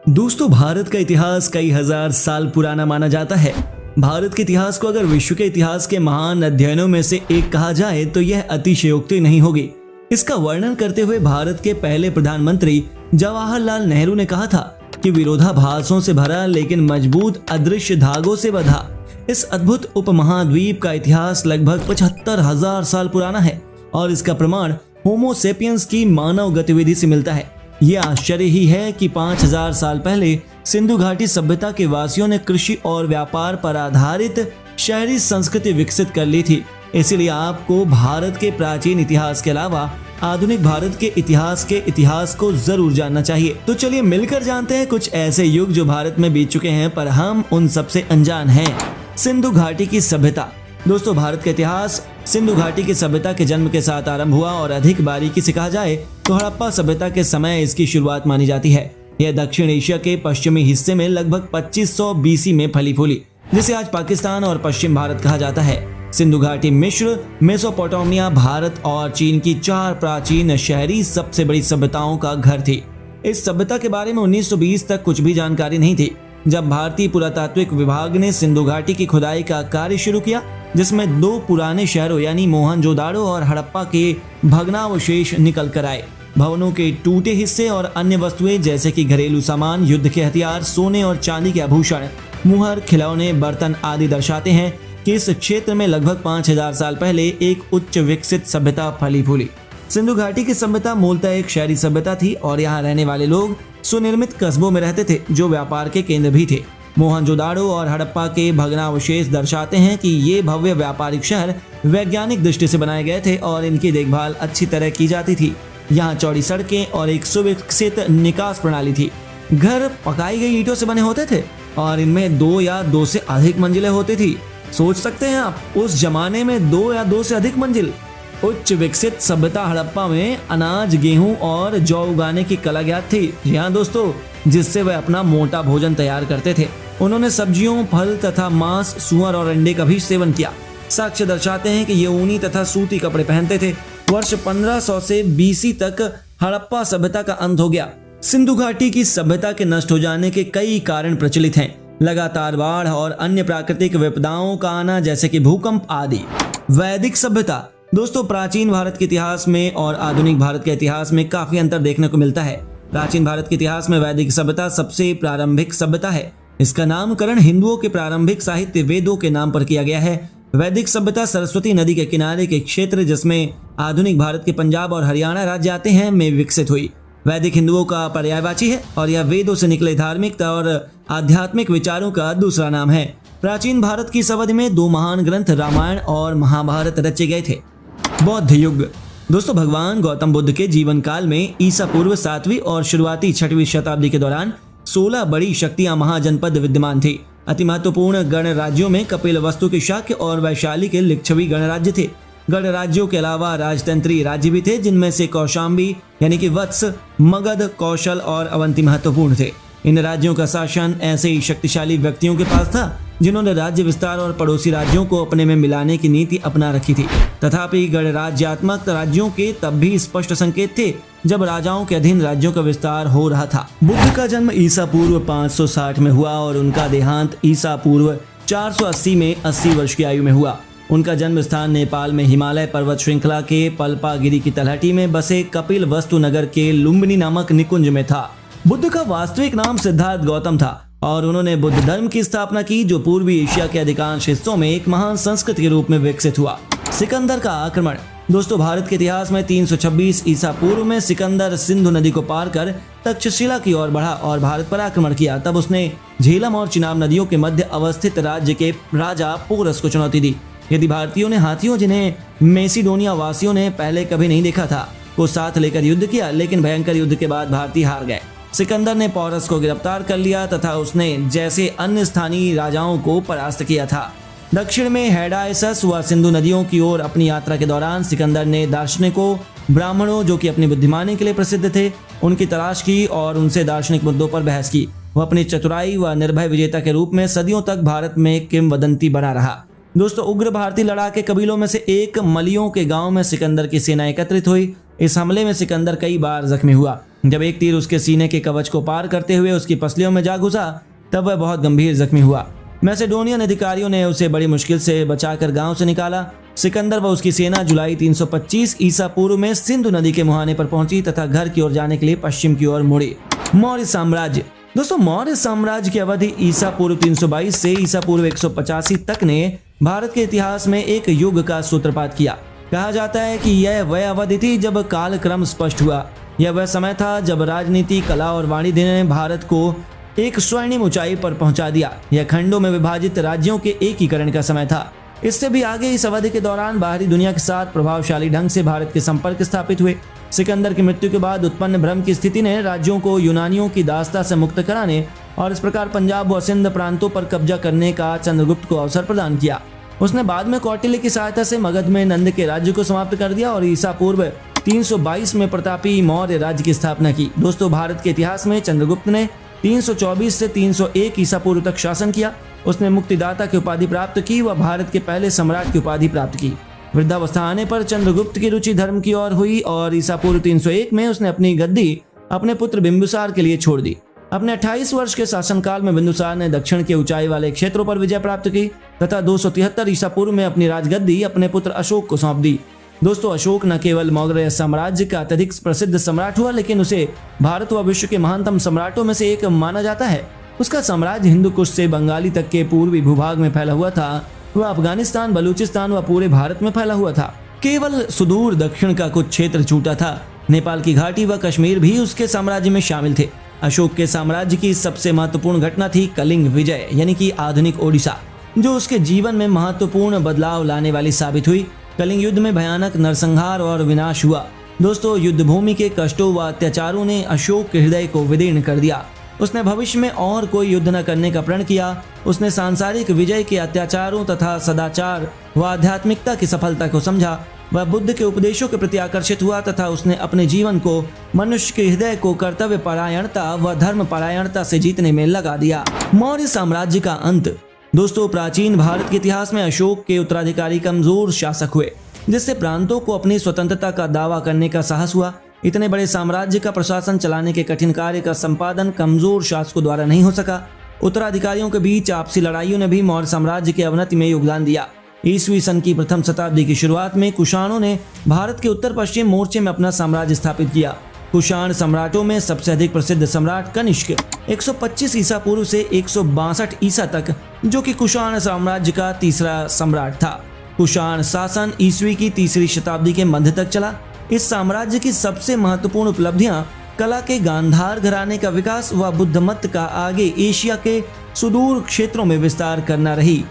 दोस्तों, भारत का इतिहास कई हजार साल पुराना माना जाता है। भारत के इतिहास को अगर विश्व के इतिहास के महान अध्ययनों में से एक कहा जाए तो यह अतिशयोक्ति नहीं होगी। इसका वर्णन करते हुए भारत के पहले प्रधानमंत्री जवाहरलाल नेहरू ने कहा था कि विरोधाभासों से भरा लेकिन मजबूत अदृश्य धागों से बंधा इस अद्भुत उपमहाद्वीप का इतिहास लगभग 75,000 साल पुराना है और इसका प्रमाण होमो सेपियंस की मानव गतिविधि से मिलता है। यह आश्चर्य ही है कि 5,000 साल पहले सिंधु घाटी सभ्यता के वासियों ने कृषि और व्यापार पर आधारित शहरी संस्कृति विकसित कर ली थी। इसीलिए आपको भारत के प्राचीन इतिहास के अलावा आधुनिक भारत के इतिहास को जरूर जानना चाहिए। तो चलिए मिलकर जानते हैं कुछ ऐसे युग जो भारत में बीत चुके हैं पर हम उन सबसे अनजान हैं। सिंधु घाटी की सभ्यता। दोस्तों, भारत का इतिहास सिंधु घाटी की सभ्यता के जन्म के साथ आरंभ हुआ और अधिक बारीकी से कहा जाए तो हड़प्पा सभ्यता के समय इसकी शुरुआत मानी जाती है। यह दक्षिण एशिया के पश्चिमी हिस्से में लगभग 2500 बीसी में फली फूली, जिसे आज पाकिस्तान और पश्चिम भारत कहा जाता है। सिंधु घाटी मिस्र, मेसोपोटामिया, भारत और चीन की 4 प्राचीन शहरी सबसे बड़ी सभ्यताओं का घर थी। इस सभ्यता के बारे में 1920 तक कुछ भी जानकारी नहीं थी, जब भारतीय पुरातात्विक विभाग ने सिंधु घाटी की खुदाई का कार्य शुरू किया, जिसमें 2 पुराने शहरों यानी मोहनजोदाड़ो और हड़प्पा के भग्नावशेष निकल कर आए। भवनों के टूटे हिस्से और अन्य वस्तुएं जैसे कि घरेलू सामान, युद्ध के हथियार, सोने और चांदी के आभूषण, मुहर, खिलौने, बर्तन आदि दर्शाते हैं कि इस क्षेत्र में लगभग 5,000 साल पहले एक उच्च विकसित सभ्यता फली फूली। सिंधु घाटी की सभ्यता मूलतः एक शहरी सभ्यता थी और यहाँ रहने वाले लोग सुनिर्मित कस्बों में रहते थे जो व्यापार के केंद्र भी थे। मोहनजोदाड़ो और हड़प्पा के भग्नावशेष दर्शाते हैं कि ये भव्य व्यापारिक शहर वैज्ञानिक दृष्टि से बनाए गए थे और इनकी देखभाल अच्छी तरह की जाती थी। यहाँ चौड़ी सड़कें और एक सुविकसित निकास प्रणाली थी। घर पकाई गई ईंटों से बने होते थे और इनमें 2 या 2 से अधिक मंजिलें होती थी। सोच सकते हैं आप, उस जमाने में 2 या 2 से अधिक मंजिल। उच्च विकसित सभ्यता हड़प्पा में अनाज, गेहूं और जौ उगाने की कला ज्ञात थी। यहाँ दोस्तों, जिससे वे अपना मोटा भोजन तैयार करते थे। उन्होंने सब्जियों, फल तथा मांस, सुअर और अंडे का भी सेवन किया। साक्ष्य दर्शाते हैं कि ये ऊनी तथा सूती कपड़े पहनते थे। वर्ष 1500 से बीसी तक हड़प्पा सभ्यता का अंत हो गया। सिंधु घाटी की सभ्यता के नष्ट हो जाने के कई कारण प्रचलित हैं। लगातार बाढ़ और अन्य प्राकृतिक विपदाओं का आना जैसे कि भूकंप आदि। वैदिक सभ्यता। दोस्तों, प्राचीन भारत के इतिहास में और आधुनिक भारत के इतिहास में काफी अंतर देखने को मिलता है। प्राचीन भारत के इतिहास में वैदिक सभ्यता सबसे प्रारंभिक सभ्यता है। इसका नामकरण हिंदुओं के प्रारंभिक साहित्य वेदों के नाम पर किया गया है। वैदिक सभ्यता सरस्वती नदी के किनारे के क्षेत्र, जिसमें आधुनिक भारत के पंजाब और हरियाणा राज्य आते हैं, में विकसित हुई। वैदिक हिंदुओं का पर्यायवाची है और यह वेदों से निकले धार्मिक और आध्यात्मिक विचारों का दूसरा नाम है। प्राचीन भारत की इस अवधि में 2 महान ग्रंथ रामायण और महाभारत रचे गए थे। बौद्ध युग। दोस्तों, भगवान गौतम बुद्ध के जीवन काल में ईसा पूर्व 7वीं और शुरुआती 6वीं शताब्दी के दौरान 16 बड़ी शक्तियां महाजनपद विद्यमान थी। अति महत्वपूर्ण गणराज्यों में कपिलवस्तु के शाक्य और वैशाली के लिच्छवी गणराज्य थे। गणराज्यों के अलावा राजतंत्री राज्य भी थे, जिनमें से कौशाम्बी यानी कि वत्स, मगध, कौशल और अवंती महत्वपूर्ण थे। इन राज्यों का शासन ऐसे ही शक्तिशाली व्यक्तियों के पास था जिन्होंने राज्य विस्तार और पड़ोसी राज्यों को अपने में मिलाने की नीति अपना रखी थी। तथापि गणराज्यात्मक राज्यों के तब भी स्पष्ट संकेत थे जब राजाओं के अधीन राज्यों का विस्तार हो रहा था। बुद्ध का जन्म ईसा पूर्व 560 में हुआ और उनका देहांत ईसा पूर्व 480 में 80 वर्ष की आयु में हुआ। उनका जन्म स्थान नेपाल में हिमालय पर्वत श्रृंखला के पल्पागिरी की तलहटी में बसे कपिलवस्तु नगर के लुम्बिनी नामक निकुंज में था। बुद्ध का वास्तविक नाम सिद्धार्थ गौतम था और उन्होंने बुद्ध धर्म की स्थापना की, जो पूर्वी एशिया के अधिकांश हिस्सों में एक महान संस्कृति के रूप में विकसित हुआ। सिकंदर का आक्रमण। दोस्तों, भारत के इतिहास में 326 ईसा पूर्व में सिकंदर सिंधु नदी को पार कर तक्षशिला की ओर बढ़ा और भारत पर आक्रमण किया। तब उसने झेलम और चिनाब नदियों के मध्य अवस्थित राज्य के राजा पोरस को चुनौती दी। यदि भारतीयों ने हाथियों, जिन्हें मेसिडोनिया वासियों ने पहले कभी नहीं देखा था, को साथ लेकर युद्ध किया, लेकिन भयंकर युद्ध के बाद भारतीय हार गए। सिकंदर ने पोरस को गिरफ्तार कर लिया तथा उसने जैसे अन्य स्थानीय राजाओं को परास्त किया था। दक्षिण में हैडायसस व सिंधु नदियों की ओर अपनी यात्रा के दौरान सिकंदर ने दार्शनिकों, ब्राह्मणों जो कि अपनी बुद्धिमानी के लिए प्रसिद्ध थे, उनकी तलाश की और उनसे दार्शनिक मुद्दों पर बहस की। वह अपनी चतुराई व निर्भय विजेता के रूप में सदियों तक भारत में किंवदंती बना रहा। दोस्तों, उग्र भारतीय लड़ाके कबीलों में से एक मलियों के गांव में सिकंदर की सेना एकत्रित हुई। इस हमले में सिकंदर कई बार जख्मी हुआ। जब एक तीर उसके सीने के कवच को पार करते हुए उसकी पसलियों में जा घुसा तब वह बहुत गंभीर जख्मी हुआ। मैसेडोनियन अधिकारियों ने उसे बड़ी मुश्किल से बचाकर गांव से निकाला। सिकंदर व उसकी सेना जुलाई 325 ईसा पूर्व में सिंधु नदी के मुहाने पर पहुंची तथा घर की ओर जाने के लिए पश्चिम की ओर मुड़ी। मौर्य साम्राज्य। दोस्तों, मौर्य साम्राज्य की अवधि ईसा पूर्व 322 से ईसा पूर्व 185 तक ने भारत के इतिहास में एक युग का सूत्रपात किया। कहा जाता है कि यह वह अवधि थी जब कालक्रम स्पष्ट हुआ। यह वह समय था जब राजनीति, कला और वाणिज्य ने भारत को एक स्वर्णिम ऊंचाई पर पहुंचा दिया। यह खंडों में विभाजित राज्यों के एकीकरण का समय था। इससे भी आगे इस अवधि के दौरान बाहरी दुनिया के साथ प्रभावशाली ढंग से भारत के संपर्क स्थापित हुए। सिकंदर की मृत्यु के बाद उत्पन्न भ्रम की स्थिति ने राज्यों को यूनानियों की दास्ता से मुक्त कराने और इस प्रकार पंजाब व सिंध प्रांतों पर कब्जा करने का चंद्रगुप्त को अवसर प्रदान किया। उसने बाद में कौटिल्य की सहायता से मगध में नंद के राज्य को समाप्त कर दिया और ईसा पूर्व 322 में प्रतापी मौर्य राज्य की स्थापना की। दोस्तों, भारत के इतिहास में चंद्रगुप्त ने 324 से 301 ईसा पूर्व तक शासन किया। उसने मुक्तिदाता की उपाधि प्राप्त की व भारत के पहले सम्राट की उपाधि प्राप्त की। वृद्धावस्था आने पर चंद्रगुप्त की रुचि धर्म की ओर हुई और ईसा पूर्व 301 में उसने अपनी गद्दी अपने पुत्र बिंदुसार के लिए छोड़ दी। अपने 28 वर्ष के शासनकाल में बिंदुसार ने दक्षिण के ऊंचाई वाले क्षेत्रों पर विजय प्राप्त की तथा 273 ईसा पूर्व में अपनी राजगद्दी अपने पुत्र अशोक को सौंप दी। दोस्तों, अशोक न केवल मौर्य साम्राज्य का अत्यधिक प्रसिद्ध सम्राट हुआ, लेकिन उसे भारत व विश्व के महानतम सम्राटों में से एक माना जाता है। उसका साम्राज्य हिंदू कुश से बंगाली तक के पूर्वी भूभाग में फैला हुआ था। वह अफगानिस्तान, बलूचिस्तान व पूरे भारत में फैला हुआ था। केवल सुदूर दक्षिण का कुछ क्षेत्र छूटा था। नेपाल की घाटी व कश्मीर भी उसके साम्राज्य में शामिल थे। अशोक के साम्राज्य की सबसे महत्वपूर्ण घटना थी कलिंग विजय, यानी कि आधुनिक ओडिशा, जो उसके जीवन में महत्वपूर्ण बदलाव लाने वाली साबित हुई। कलिंग युद्ध में भयानक नरसंहार और विनाश हुआ। दोस्तों, युद्ध भूमि के कष्टों व अत्याचारों ने अशोक के हृदय को विदीर्ण कर दिया। उसने भविष्य में और कोई युद्ध न करने का प्रण किया। उसने सांसारिक विजय के अत्याचारों तथा सदाचार व आध्यात्मिकता की सफलता को समझा। वह बुद्ध के उपदेशों के प्रति आकर्षित हुआ तथा उसने अपने जीवन को मनुष्य के हृदय को कर्तव्य परायणता व धर्म परायणता से जीतने में लगा दिया। मौर्य साम्राज्य का अंत। दोस्तों, प्राचीन भारत के इतिहास में अशोक के उत्तराधिकारी कमजोर शासक हुए, जिससे प्रांतों को अपनी स्वतंत्रता का दावा करने का साहस हुआ। इतने बड़े साम्राज्य का प्रशासन चलाने के कठिन कार्य का संपादन कमजोर शासकों द्वारा नहीं हो सका। उत्तराधिकारियों के बीच आपसी लड़ाइयों ने भी मौर्य साम्राज्य के अवनति में योगदान दिया। ईस्वी सन की प्रथम शताब्दी की शुरुआत में कुषाणों ने भारत के उत्तर पश्चिम मोर्चे में अपना साम्राज्य स्थापित किया। कुषाण सम्राटों में सबसे अधिक प्रसिद्ध सम्राट कनिष्क 125 ईसा पूर्व से 162 ईसा तक, जो कि कुषाण साम्राज्य का तीसरा सम्राट था। कुषाण शासन ईस्वी की तीसरी शताब्दी के मध्य तक चला। इस साम्राज्य की सबसे महत्वपूर्ण उपलब्धियां कला के गांधार घराने का विकास व बुद्ध मत का आगे एशिया के सुदूर क्षेत्रों में विस्तार करना रही।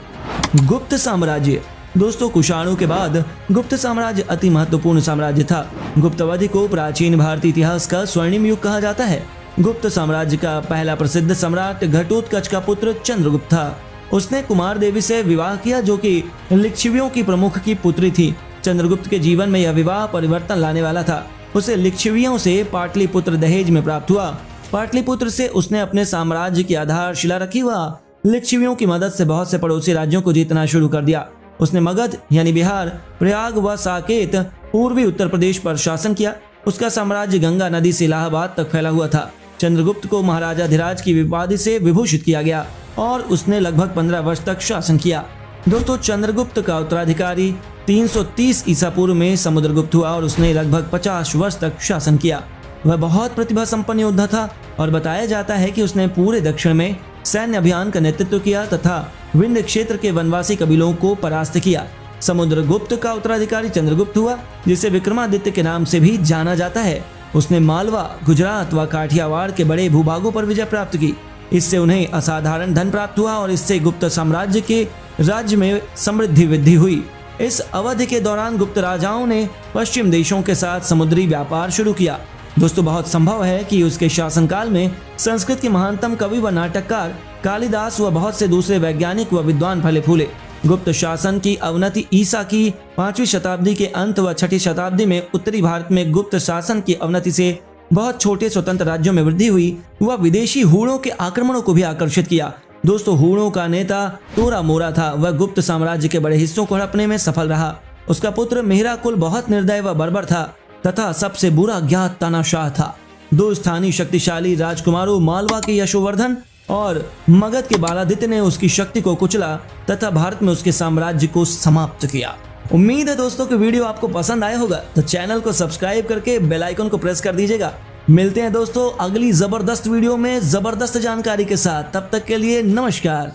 गुप्त साम्राज्य। दोस्तों, कुषाणों के बाद गुप्त साम्राज्य अति महत्वपूर्ण साम्राज्य था। गुप्त अवधि को प्राचीन भारतीय इतिहास का स्वर्णिम युग कहा जाता है। गुप्त साम्राज्य का पहला प्रसिद्ध सम्राट घटोत्कच का पुत्र चंद्रगुप्त था। उसने कुमार देवी से विवाह किया, जो कि लिच्छवियों की प्रमुख की पुत्री थी। चंद्रगुप्त के जीवन में यह विवाह परिवर्तन लाने वाला था। उसे लिच्छवियों से पाटलिपुत्र दहेज में प्राप्त हुआ। पाटलिपुत्र से उसने अपने साम्राज्य की आधारशिला रखी व लिच्छवियों की मदद से बहुत से पड़ोसी राज्यों को जीतना शुरू कर दिया। उसने मगध यानी बिहार, प्रयाग व साकेत पूर्वी उत्तर प्रदेश पर शासन किया। उसका साम्राज्य गंगा नदी से इलाहाबाद तक फैला हुआ था। चंद्रगुप्त को महाराजा धीराज की उपाधि से विभूषित किया गया और उसने लगभग 15 वर्ष तक शासन किया। दोस्तों, चंद्रगुप्त का उत्तराधिकारी 330 ईसा पूर्व में समुद्रगुप्त हुआ और उसने लगभग 50 वर्ष तक शासन किया। वह बहुत प्रतिभा संपन्न योद्धा था और बताया जाता है कि उसने पूरे दक्षिण में सैन्य अभियान का नेतृत्व किया तथा विंध्य क्षेत्र के वनवासी कबीलों को परास्त किया। समुद्रगुप्त का उत्तराधिकारी चंद्रगुप्त हुआ, जिसे विक्रमादित्य के नाम से भी जाना जाता है। उसने मालवा, गुजरात व काठियावाड़ के बड़े भूभागों पर विजय प्राप्त की। इससे उन्हें असाधारण धन प्राप्त हुआ और इससे गुप्त साम्राज्य के राज्य में समृद्धि वृद्धि हुई। इस अवधि के दौरान गुप्त राजाओं ने पश्चिम देशों के साथ समुद्री व्यापार शुरू किया। दोस्तों, बहुत संभव है कि उसके शासनकाल में संस्कृत के महानतम कवि व नाटककार कालिदास व बहुत से दूसरे वैज्ञानिक व विद्वान फले फूले। गुप्त शासन की अवनति ईसा की 5वीं शताब्दी के अंत व 6ठी शताब्दी में उत्तरी भारत में गुप्त शासन की अवनति से बहुत छोटे स्वतंत्र राज्यों में वृद्धि हुई व विदेशी हूणों के आक्रमणों को भी आकर्षित किया। दोस्तों, हूणों का नेता तोरा मोरा था। वह गुप्त साम्राज्य के बड़े हिस्सों को हड़पने में सफल रहा। उसका पुत्र मेहरा कुल बहुत निर्दय व बर्बर था तथा सबसे बुरा ज्ञात तानाशाह था। दो स्थानीय शक्तिशाली राजकुमारों मालवा के यशोवर्धन और मगध के बालादित्य ने उसकी शक्ति को कुचला तथा भारत में उसके साम्राज्य को समाप्त किया। उम्मीद है दोस्तों कि वीडियो आपको पसंद आया होगा, तो चैनल को सब्सक्राइब करके बेल आइकन को प्रेस कर दीजिएगा। मिलते हैं दोस्तों अगली जबरदस्त वीडियो में जबरदस्त जानकारी के साथ, तब तक के लिए नमस्कार।